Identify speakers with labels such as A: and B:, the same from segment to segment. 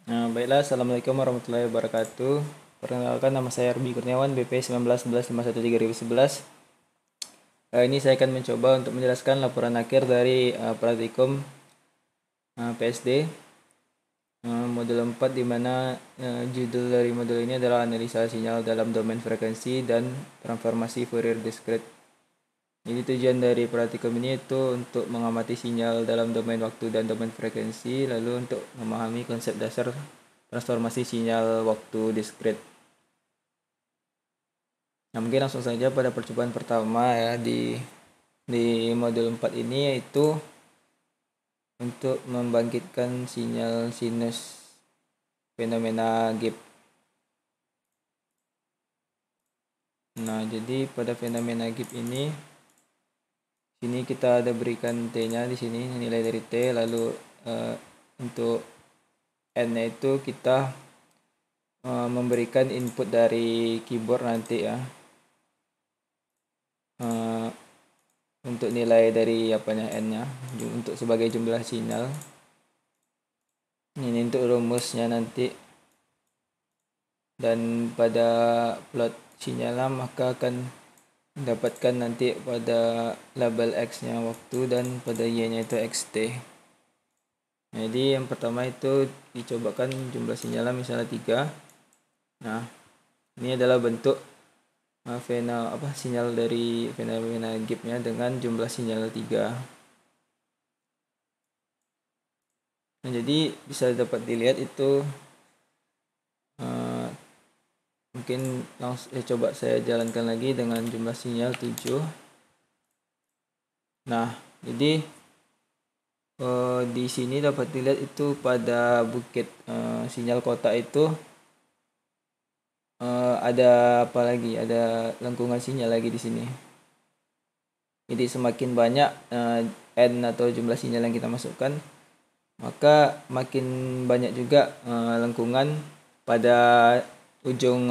A: Baiklah, Assalamualaikum warahmatullahi wabarakatuh. Perkenalkan, nama saya Arbi Kurniawan, BP 1911513011. Ini saya akan mencoba untuk menjelaskan laporan akhir dari praktikum PSD modul 4, di mana judul dari modul ini adalah analisa sinyal dalam domain frekuensi dan transformasi Fourier discrete. Jadi tujuan dari praktikum ini itu untuk mengamati sinyal dalam domain waktu dan domain frekuensi, lalu untuk memahami konsep dasar transformasi sinyal waktu discrete. Nah, mungkin langsung saja pada percobaan pertama ya di modul 4 ini, yaitu untuk membangkitkan sinyal sinus fenomena Gibbs. Nah, jadi pada fenomena Gibbs ini, sini kita ada berikan T-nya di sini, nilai dari T, lalu untuk N-nya itu kita memberikan input dari keyboard nanti ya. Untuk nilai dari N-nya untuk sebagai jumlah sinyal. Ini untuk rumusnya nanti. Dan pada plot sinyalnya maka akan mendapatkan nanti pada label X-nya waktu dan pada Y-nya itu XT. Jadi yang pertama itu dicobakan jumlah sinyalnya misalnya 3. Nah, ini adalah bentuk sinyal dari fenomena Gibbs-nya dengan jumlah sinyal 3. Nah, jadi bisa dapat dilihat itu mungkin langsung coba saya jalankan lagi dengan jumlah sinyal 7. Nah, jadi di sini dapat dilihat itu pada bukit sinyal kotak itu ada apa lagi? Ada lengkungan sinyal lagi di sini. Jadi semakin banyak N atau jumlah sinyal yang kita masukkan, maka makin banyak juga lengkungan pada ujung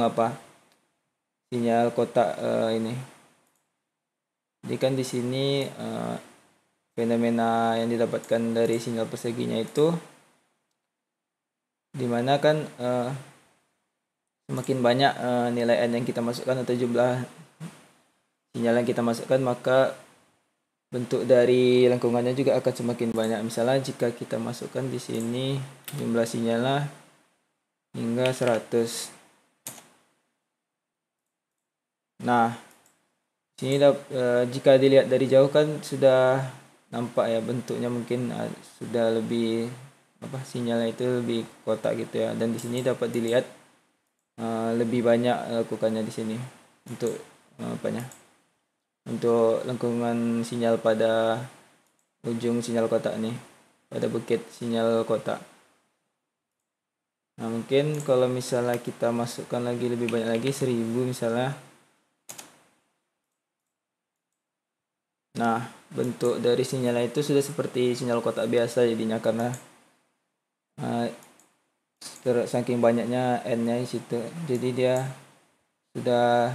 A: sinyal kotak ini. Jadi kan di sini fenomena yang didapatkan dari sinyal perseginya itu, dimana kan semakin banyak nilai N yang kita masukkan atau jumlah sinyal yang kita masukkan, maka bentuk dari lengkungannya juga akan semakin banyak. Misalnya jika kita masukkan di sini jumlah sinyalnya hingga 100. Nah, sini jika dilihat dari jauh kan sudah nampak ya bentuknya, mungkin sudah lebih sinyalnya itu lebih kotak gitu ya. Dan di sini dapat dilihat lebih banyak lakukannya di sini untuk untuk lengkungan sinyal pada ujung sinyal kotak nih, pada bukit sinyal kotak. Nah, mungkin kalau misalnya kita masukkan lagi lebih banyak lagi, 1000 misalnya. Nah, bentuk dari sinyalnya itu sudah seperti sinyal kotak biasa jadinya, karena saking banyaknya N-nya di situ. Jadi dia sudah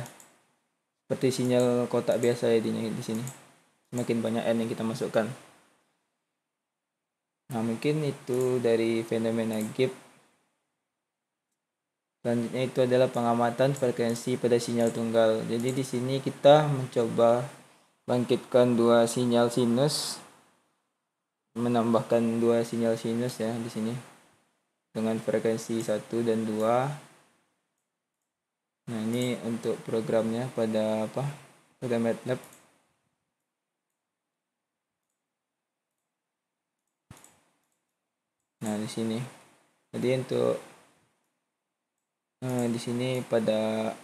A: seperti sinyal kotak biasa jadinya di sini. Semakin banyak N yang kita masukkan. Nah, mungkin itu dari fenomena Gibbs. Selanjutnya itu adalah pengamatan frekuensi pada sinyal tunggal. Jadi di sini kita mencoba bangkitkan dua sinyal sinus, menambahkan dua sinyal sinus ya di sini dengan frekuensi 1 dan 2. Nah, ini untuk programnya pada MATLAB. Nah, di sini. Jadi untuk di sini pada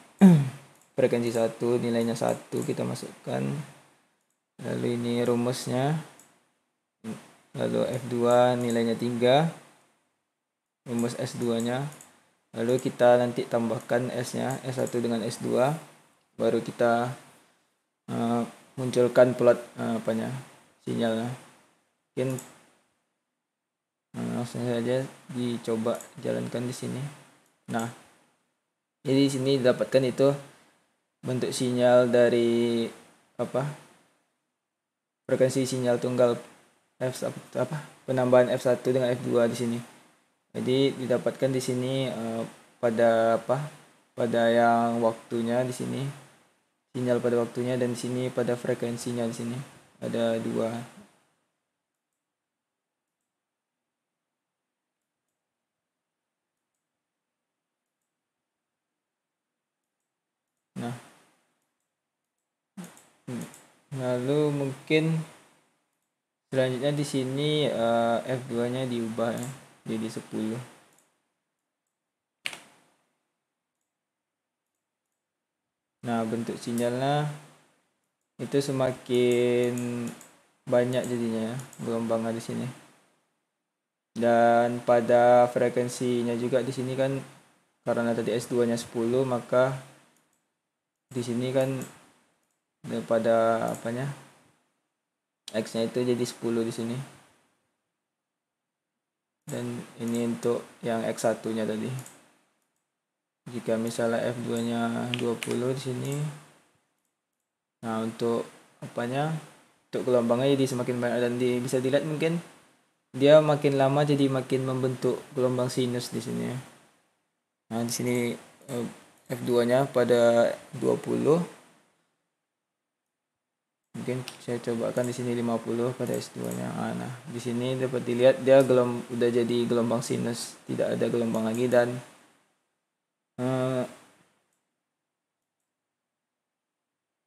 A: frekuensi 1 nilainya 1 kita masukkan. Lalu ini rumusnya. Lalu F2 nilainya 3. Rumus S2-nya. Lalu kita nanti tambahkan S-nya, S1 dengan S2. Baru kita munculkan plot sinyalnya. Mungkin langsung saja dicoba jalankan di sini. Nah, jadi di sini didapatkan itu bentuk sinyal dari frekuensi sinyal tunggal penambahan F1 dengan F2 di sini. Jadi didapatkan di sini pada apa? Pada yang waktunya di sini, sinyal pada waktunya, dan di sini pada frekuensinya di sini. Ada dua. Nah, lalu mungkin selanjutnya di sini F2-nya diubah ya, jadi 10. Nah, bentuk sinyalnya itu semakin banyak jadinya ya, gelombangnya di sini. Dan pada frekuensinya juga di sini kan, karena tadi S2-nya 10, maka di sini kan pada apanya? X-nya itu jadi 10 di sini. Dan ini untuk yang X1-nya tadi. Jika misalnya F2-nya 20 di sini. Nah, untuk apanya? Untuk gelombangnya jadi semakin banyak, dan bisa dilihat mungkin dia makin lama jadi makin membentuk gelombang sinus di sini ya. Nah, di sini F2-nya pada 20. Mungkin saya cobakan di sini 50 pada S2-nya. Nah, di sini dapat dilihat dia udah jadi gelombang sinus, tidak ada gelombang lagi, dan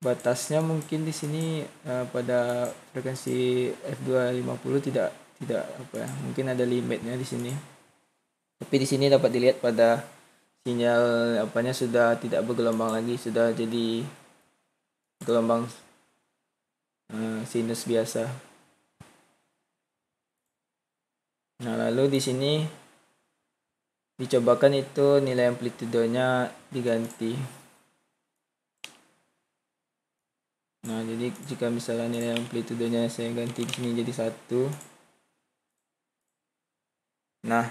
A: batasnya mungkin di sini pada frekuensi F250 tidak apa ya, mungkin ada limitnya di sini. Tapi di sini dapat dilihat pada sinyal apanya sudah tidak bergelombang lagi, sudah jadi gelombang sinus biasa. Nah, lalu di sini dicobakan itu nilai amplitudenya diganti. Nah, jadi jika misalnya nilai amplitudenya saya ganti di sini jadi 1. Nah,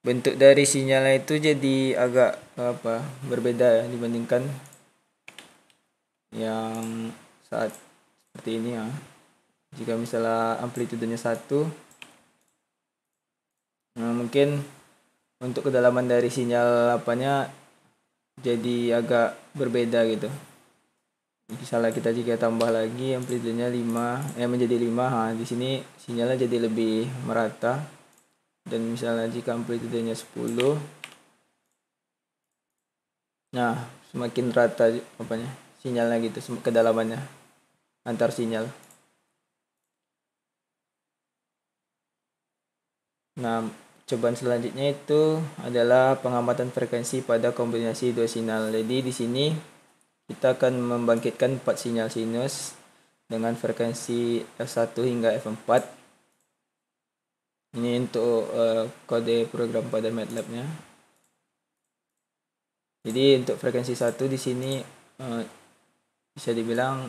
A: bentuk dari sinyalnya itu jadi agak berbeda ya dibandingkan yang saat seperti ini ya. Jika misalnya amplitudenya 1, nah mungkin untuk kedalaman dari sinyal apanya jadi agak berbeda gitu. Misalnya kita jika tambah lagi amplitudenya 5 menjadi 5, di sini sinyalnya jadi lebih merata. Dan misalnya jika amplitudenya 10, nah semakin rata sinyalnya gitu, kedalamannya antar sinyal. Nah, cobaan selanjutnya itu adalah pengamatan frekuensi pada kombinasi dua sinyal. Jadi di sini kita akan membangkitkan 4 sinyal sinus dengan frekuensi F1 hingga F4. Ini untuk kode program pada MATLAB-nya. Jadi untuk frekuensi 1 di sini bisa dibilang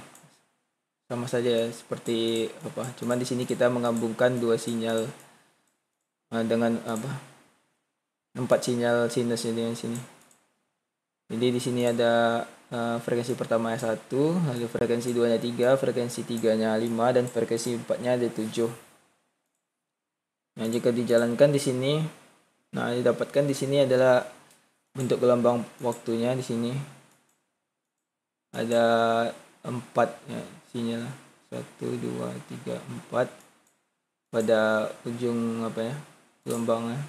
A: sama saja ya, seperti cuman di sini kita menggabungkan dua sinyal dengan 4 sinyal sinus ini di sini. Jadi di sini ada frekuensi pertama 1, lalu frekuensi 2-nya 3, frekuensi 3-nya 5, dan frekuensi 4-nya ada 7. Nah, jika dijalankan di sini, nah didapatkan di sini adalah bentuk gelombang waktunya di sini. Ada 4 ya sinyal. 1 2 3 4 pada ujung gelombangnya.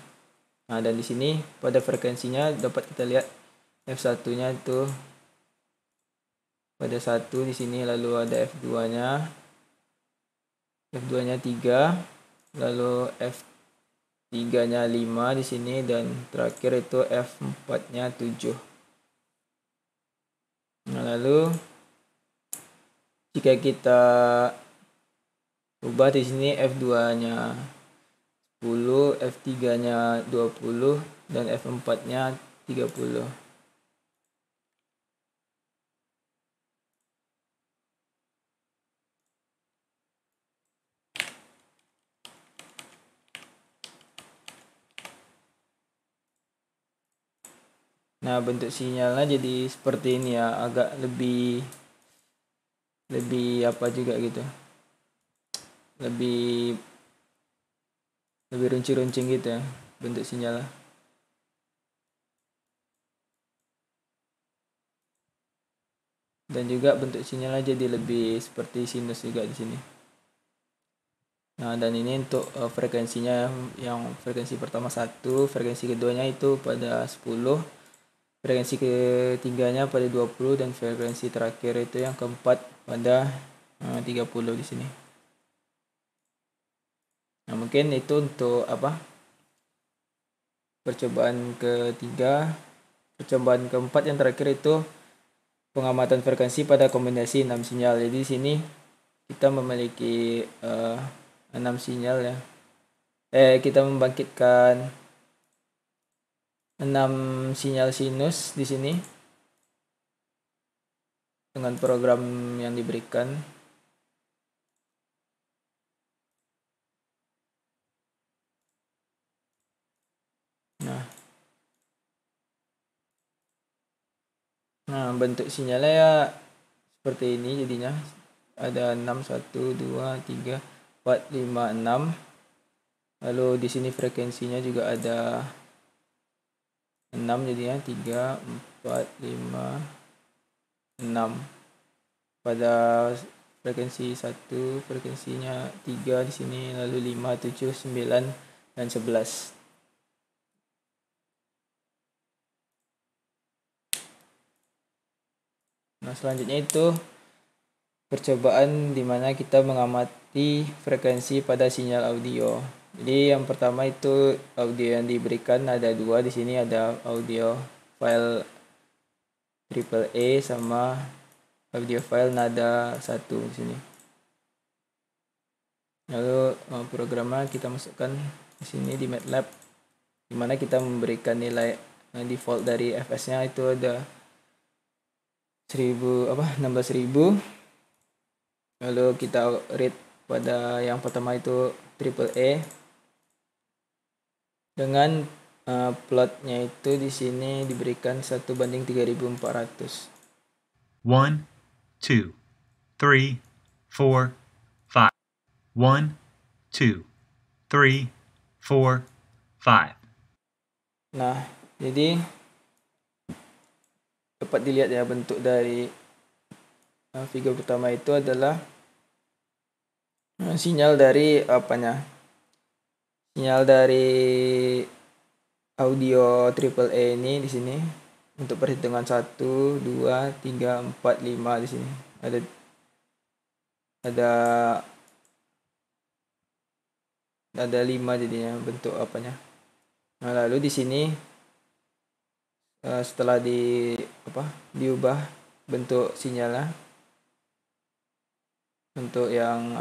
A: Nah, dan di sini pada frekuensinya dapat kita lihat F1-nya itu pada 1 di sini, lalu ada F2-nya 3, lalu F3-nya 5 di sini, dan terakhir itu F4-nya 7. Nah, lalu jika kita ubah di sini F2-nya 10, F3-nya 20, dan F4-nya 30. Nah, bentuk sinyalnya jadi seperti ini ya, agak lebih juga gitu. Lebih runcing-runcing gitu ya. bentuk sinyal. Dan juga bentuk sinyalnya jadi lebih seperti sinus juga di sini. Nah, dan ini untuk frekuensinya, yang frekuensi pertama 1, frekuensi keduanya itu pada 10, frekuensi ketiganya pada 20, dan frekuensi terakhir itu yang keempat pada 30 di sini. Nah, mungkin itu untuk percobaan ketiga. Percobaan keempat yang terakhir itu pengamatan frekuensi pada kombinasi 6 sinyal. Jadi di sini kita memiliki 6 sinyal ya. Kita membangkitkan 6 sinyal sinus di sini dengan program yang diberikan. Nah, bentuk sinyalnya ya seperti ini jadinya. Ada 6, 1, 2, 3, 4, 5, 6. Lalu di sini frekuensinya juga ada 6 jadinya, 3, 4, 5, 6. Pada frekuensi 1, frekuensinya 3 di sini, lalu 5, 7, 9, dan 11. Nah, selanjutnya itu percobaan di mana kita mengamati frekuensi pada sinyal audio. Jadi yang pertama itu audio yang diberikan ada 2 di sini, ada audio file AAA sama audio file nada 1 di sini. Lalu programnya kita masukkan di sini di MATLAB, di mana kita memberikan nilai default dari fs-nya itu ada 16.000. Lalu kita read pada yang pertama itu AAA dengan plotnya itu di sini diberikan 1:3400.
B: 1, 2, 3, 4, 5. 1, 2, 3, 4, 5.
A: Nah, jadi dapat dilihat ya bentuk dari figur pertama itu adalah sinyal dari sinyal dari audio AAA ini di sini untuk perhitungan 1, 2, 3, 4, 5 di sini. Ada 5 jadinya bentuk Nah, lalu di sini setelah diubah bentuk sinyalnya untuk yang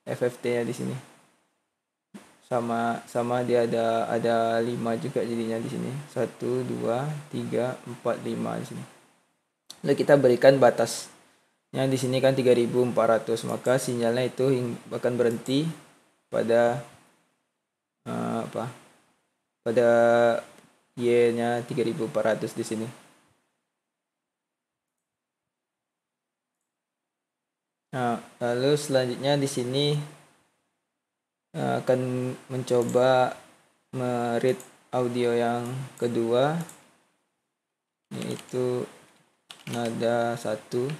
A: FFT-nya di sini. Sama dia ada 5 juga jadinya di sini. 1, 2, 3, 4, 5 di sini. Lalu kita berikan batasnya di sini kan 3400, maka sinyalnya itu akan berhenti pada pada Y-nya 3400 di sini. Nah, lalu selanjutnya di sini akan mencoba meread audio yang kedua, yaitu nada 1.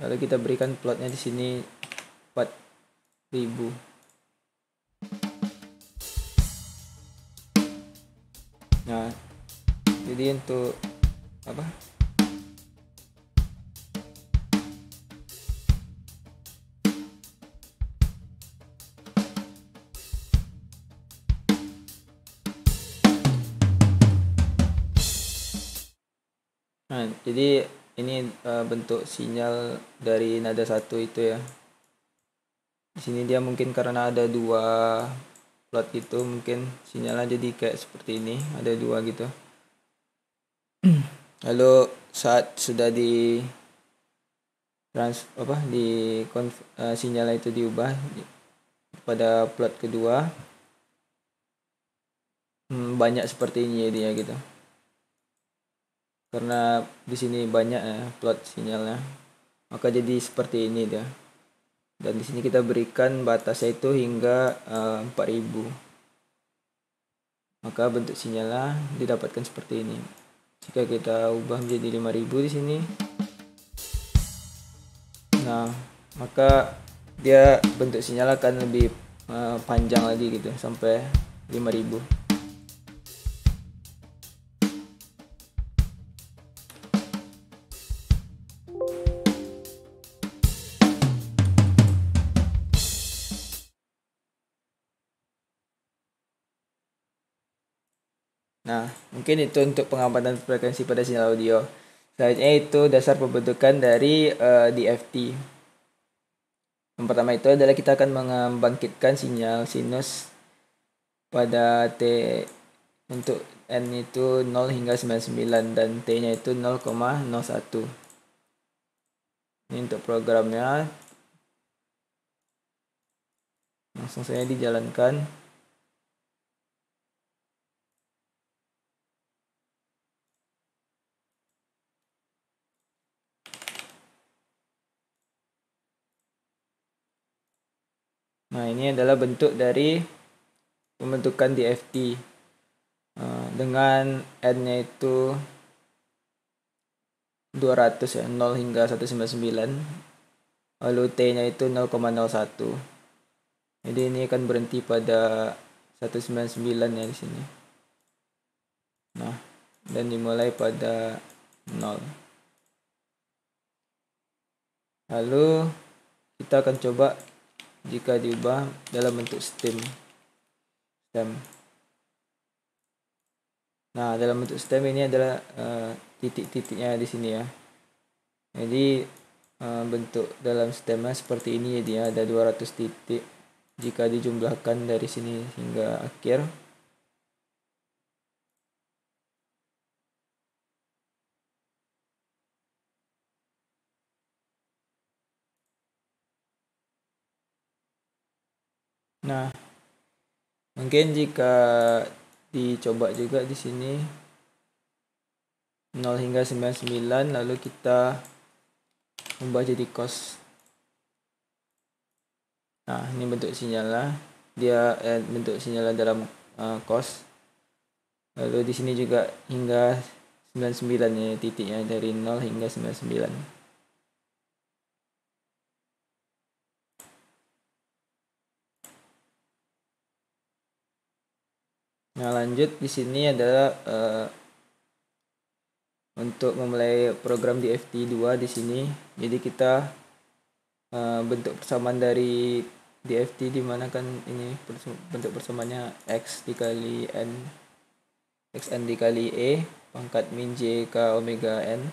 A: Lalu kita berikan plotnya di sini 4000. Nah, jadi untuk Nah, jadi ini bentuk sinyal dari nada 1 itu ya. Di sini dia mungkin karena ada 2 plot gitu, mungkin sinyalnya jadi kayak seperti ini, ada 2 gitu. Lalu saat sudah sinyalnya itu diubah pada plot kedua, banyak seperti ini jadinya gitu. Karena di sini banyak ya plot sinyalnya, maka jadi seperti ini dia. Dan di sini kita berikan batasnya itu hingga 4000. Maka bentuk sinyalnya didapatkan seperti ini. Jika kita ubah menjadi 5000 di sini, nah maka dia bentuk sinyal akan lebih panjang lagi gitu sampai 5000. Nah, mungkin itu untuk pengamatan frekuensi pada sinyal audio. Selanjutnya itu dasar pembentukan dari DFT. Yang pertama itu adalah kita akan membangkitkan sinyal sinus pada T untuk N itu 0 hingga 99 dan T-nya itu 0,01. Ini untuk programnya. Langsung saja dijalankan. Nah, ini adalah bentuk dari pembentukan DFT dengan N-nya itu 200 ya, 0 hingga 199. Lalu T-nya itu 0,01. Jadi ini akan berhenti pada 199 ya di sini. Nah, dan dimulai pada 0. Lalu kita akan coba jika diubah dalam bentuk stem. Nah, dalam bentuk stem ini adalah titik-titiknya di sini ya. Jadi bentuk dalam stemnya seperti ini, dia ada 200 titik. Jika dijumlahkan dari sini hingga akhir, nah mungkin jika dicoba juga di sini 0 hingga 99, lalu kita ubah jadi cos. Nah, ini bentuk sinyalnya. Dia bentuk sinyalnya dalam cos. Lalu di sini juga hingga 99 ya titiknya, dari 0 hingga 99. Nah, lanjut di sini adalah untuk memulai program DFT2 di sini. Jadi kita bentuk persamaan dari DFT di mana kan ini bentuk persamaannya X dikali N, XN dikali E pangkat min J K omega N.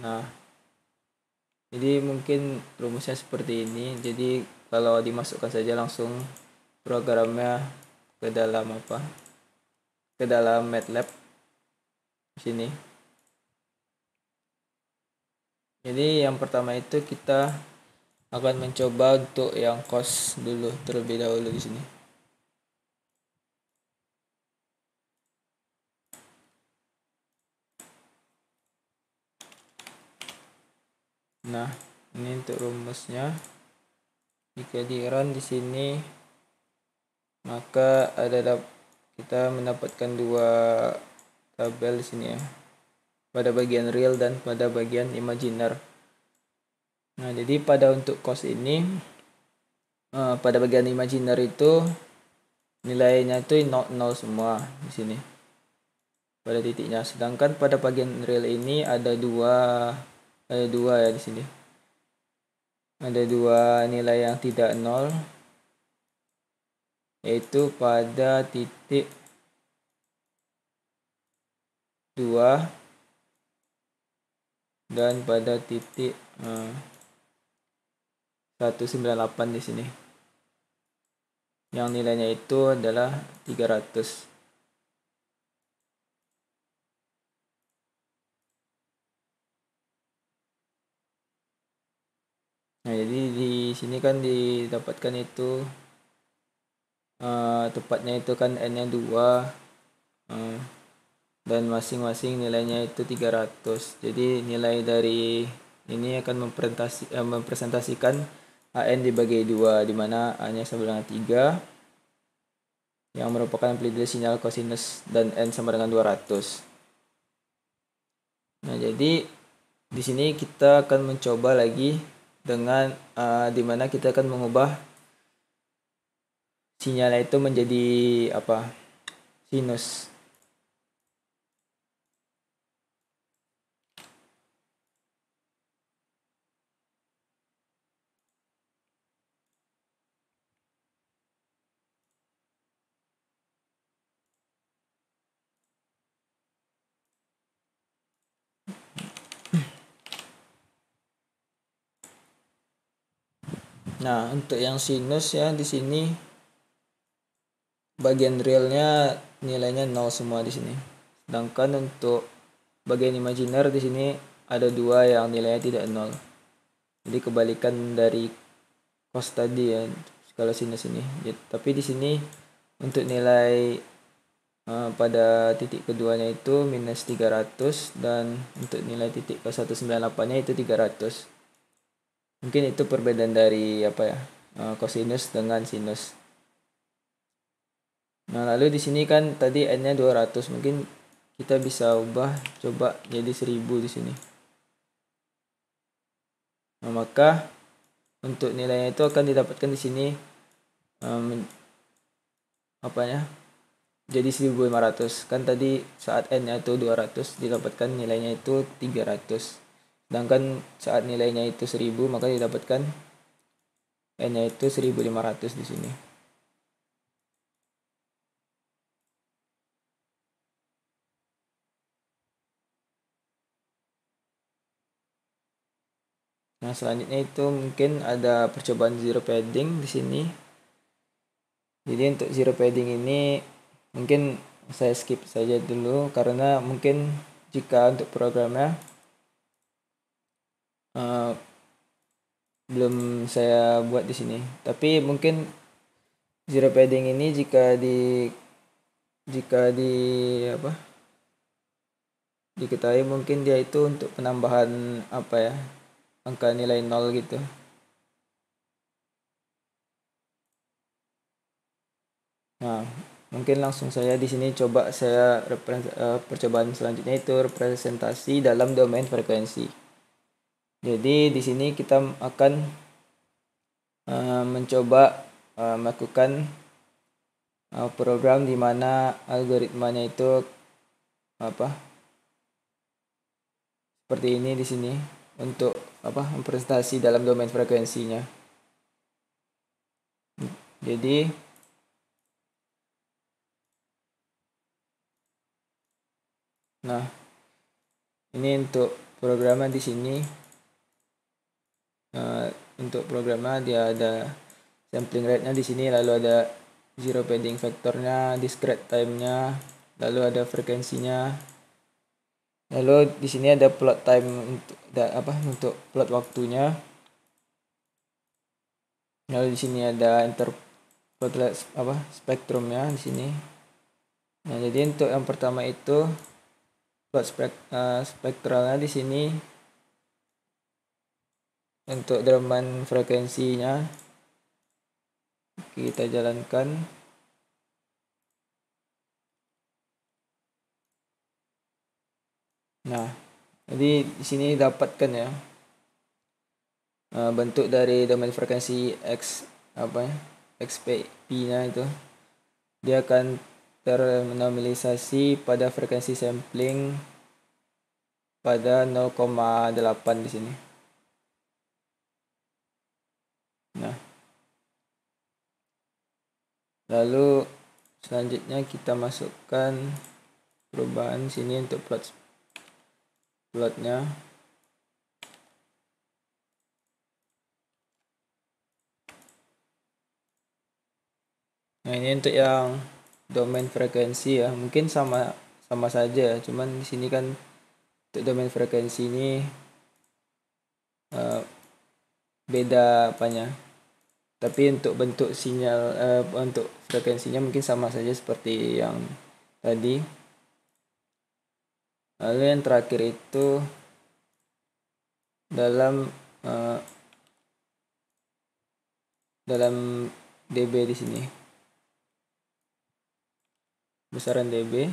A: Nah, jadi mungkin rumusnya seperti ini. Jadi kalau dimasukkan saja langsung programnya ke dalam ke dalam MATLAB di sini. Jadi yang pertama itu kita akan mencoba untuk yang cos dulu terlebih dahulu di sini. Nah, ini untuk rumusnya. Jika di run di sini, maka kita mendapatkan dua tabel di sini ya, pada bagian real dan pada bagian imajiner. Nah, jadi pada untuk cos ini, pada bagian imajiner itu nilainya itu 0 semua di sini pada titiknya. Sedangkan pada bagian real ini ada dua ya di sini. Ada dua nilai yang tidak 0, yaitu pada titik 2 dan pada titik 198 di sini. Yang nilainya itu adalah 300. Nah, jadi di sini kan didapatkan itu tepatnya itu kan N-nya 2 dan masing-masing nilainya itu 300. Jadi nilai dari ini akan mempresentasikan AN dibagi 2, di mana A-nya sama dengan 3, yang merupakan amplitude sinyal cosinus, dan N sama dengan 200. Nah, jadi di sini kita akan mencoba lagi dengan di mana kita akan mengubah sinyalnya itu menjadi sinus. Nah, untuk yang sinus ya di sini bagian realnya nilainya 0 semua di sini. Sedangkan untuk bagian imajiner di sini ada 2 yang nilainya tidak 0. Jadi kebalikan dari cos tadi ya, skala sinus ini. Tapi di sini untuk nilai pada titik keduanya itu minus 300, dan untuk nilai titik ke 198-nya itu 300. Mungkin itu perbedaan dari cosinus dengan sinus. Nah, lalu di sini kan tadi N-nya 200, mungkin kita bisa ubah coba jadi 1000 di sini. Nah, maka untuk nilainya itu akan didapatkan di sini jadi 1500. Kan tadi saat N-nya itu 200 didapatkan nilainya itu 300. Sedangkan saat nilainya itu 1000 maka didapatkan N-nya itu 1500 di sini. Nah, selanjutnya itu mungkin ada percobaan zero padding di sini. Jadi untuk zero padding ini mungkin saya skip saja dulu karena mungkin jika untuk programnya belum saya buat di sini. Tapi mungkin zero padding ini jika diketahui mungkin dia itu untuk penambahan angka nilai 0 gitu. Nah, mungkin langsung saya di sini coba saya percobaan selanjutnya itu representasi dalam domain frekuensi. Jadi di sini kita akan mencoba melakukan program di mana algoritmanya itu seperti ini di sini untuk presentasi dalam domain frekuensinya. Jadi nah, ini untuk programnya di sini. Untuk programnya dia ada sampling rate-nya di sini, lalu ada zero padding factor-nya, discrete time-nya, lalu ada frekuensinya. Lalu di sini ada plot time untuk plot waktunya. Lalu di sini ada spektrumnya di sini. Nah, jadi untuk yang pertama itu plot spektralnya di sini. Untuk domain frekuensinya kita jalankan. Nah, jadi di sini dapatkan ya bentuk dari domain frekuensi XPP-nya itu. Dia akan ternormalisasi pada frekuensi sampling pada 0,8 di sini. Nah, lalu selanjutnya kita masukkan perubahan sini untuk plotnya. Nah, ini untuk yang domain frekuensi ya, mungkin sama saja, cuman di sini kan untuk domain frekuensi ini beda apanya. Tapi untuk bentuk sinyal untuk frekuensinya mungkin sama saja seperti yang tadi. Lalu yang terakhir itu dalam dalam dB di sini, besaran dB.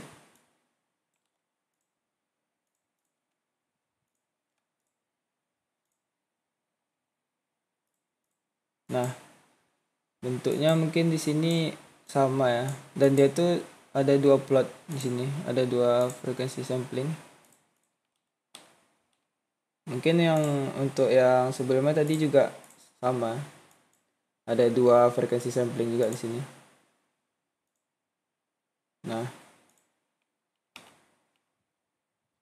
A: Nah, bentuknya mungkin di sini sama ya, dan dia tuh ada dua plot di sini, ada dua frekuensi sampling. Mungkin yang untuk yang sebelumnya tadi juga sama, ada dua frekuensi sampling juga di sini. Nah,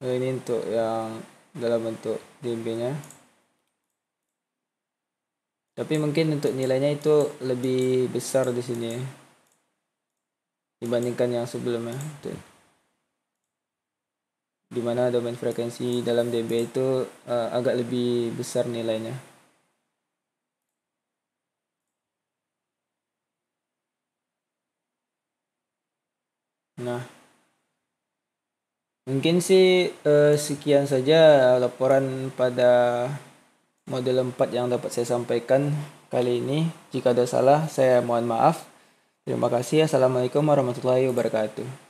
A: ini untuk yang dalam bentuk dB-nya. Tapi mungkin untuk nilainya itu lebih besar di sini dibandingkan yang sebelumnya. Dimana domain frekuensi dalam dB itu agak lebih besar nilainya. Nah, mungkin sih sekian saja laporan pada model 4 yang dapat saya sampaikan kali ini. Jika ada salah, saya mohon maaf. Terima kasih. Assalamualaikum warahmatullahi wabarakatuh.